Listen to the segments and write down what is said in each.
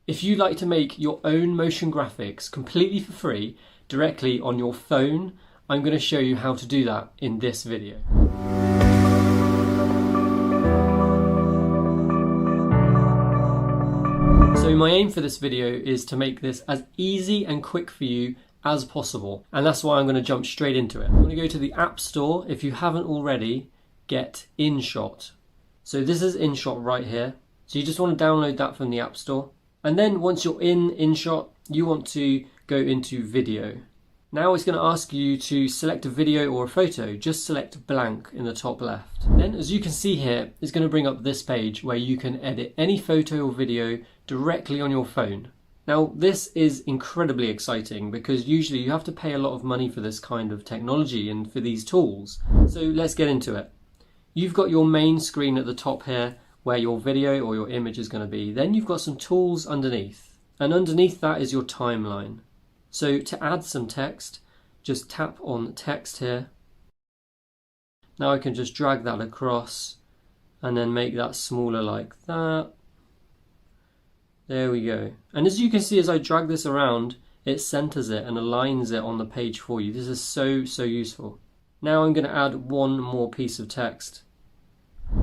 If you'd like to make your own motion graphics completely for free directly on your phone, I'm going to show you how to do that in this video. So my aim for this video is to make this as easy and quick for you as possible, and that's why I'm going to jump straight into it. I'm going to go to the App Store. If you haven't already, get InShot. So this is InShot right here. So you just want to download that from the App Store. And then once you're in InShot, you want to go into video. Now it's going to ask you to select a video or a photo. Just select blank in the top left. Then, as you can see here, it's going to bring up this page where you can edit any photo or video directly on your phone. Now this is incredibly exciting because usually you have to pay a lot of money for this kind of technology and for these tools. So let's get into it. You've got your main screen at the top here where your video or your image is going to be. Then you've got some tools underneath, and underneath that is your timeline. So to add some text, just tap on text here. Now I can just drag that across and then make that smaller like that. There we go. And as you can see, as I drag this around, it centers it and aligns it on the page for you. This is so useful. Now I'm going to add one more piece of text.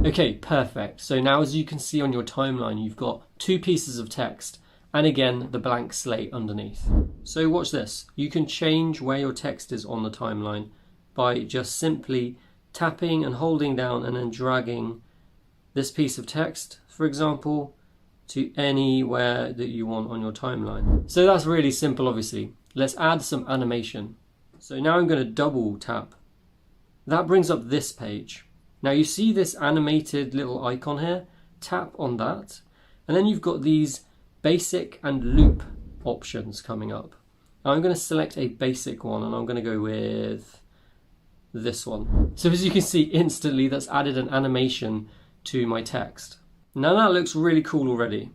Okay, perfect. So now as you can see on your timeline, you've got two pieces of text and again the blank slate underneath. So watch this. You can change where your text is on the timeline by just simply tapping and holding down and then dragging this piece of text, for example, to anywhere that you want on your timeline. So that's really simple, obviously. Let's add some animation. So now I'm going to double tap. That brings up this page. Now you see this animated little icon here, tap on that, and then you've got these basic and loop options coming up. Now I'm going to select a basic one and I'm going to go with this one. So as you can see, instantly that's added an animation to my text. Now that looks really cool already.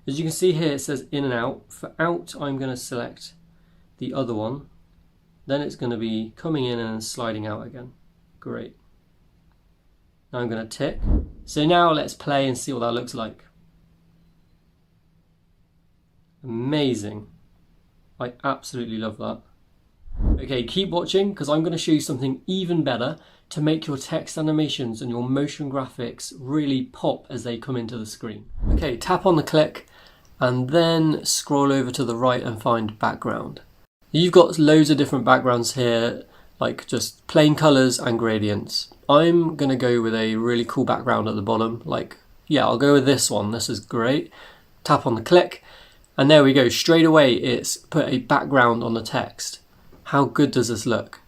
As you can see here, it says in and out. For out, I'm going to select the other one. Then it's going to be coming in and sliding out again. Great. Now I'm going to tick. So now let's play and see what that looks like. Amazing. I absolutely love that. Okay, keep watching because I'm going to show you something even better to make your text animations and your motion graphics really pop as they come into the screen. Okay, tap on the click and then scroll over to the right and find background. You've got loads of different backgrounds here, like just plain colors and gradients. I'm going to go with a really cool background at the bottom. I'll go with this one. This is great. Tap on the click and there we go. Straight away it's put a background on the text. How good does this look?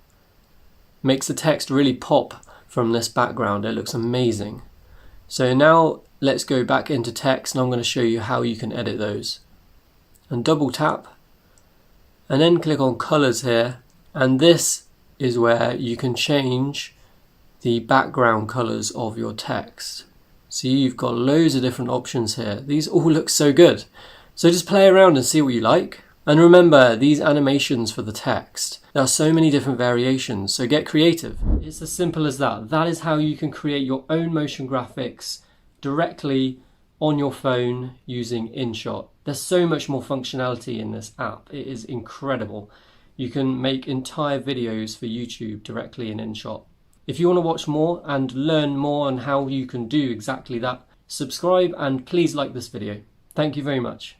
Makes the text really pop from this background. It looks amazing. So now let's go back into text and I'm going to show you how you can edit those. And double tap and then click on colors here, and this is where you can change the background colors of your text. So you've got loads of different options here. These all look so good. So just play around and see what you like. And remember, these animations for the text, there are so many different variations, so get creative. It's as simple as that. That is how you can create your own motion graphics directly on your phone using InShot. There's so much more functionality in this app. It is incredible. You can make entire videos for YouTube directly in InShot. If you want to watch more and learn more on how you can do exactly that, subscribe and please like this video. Thank you very much.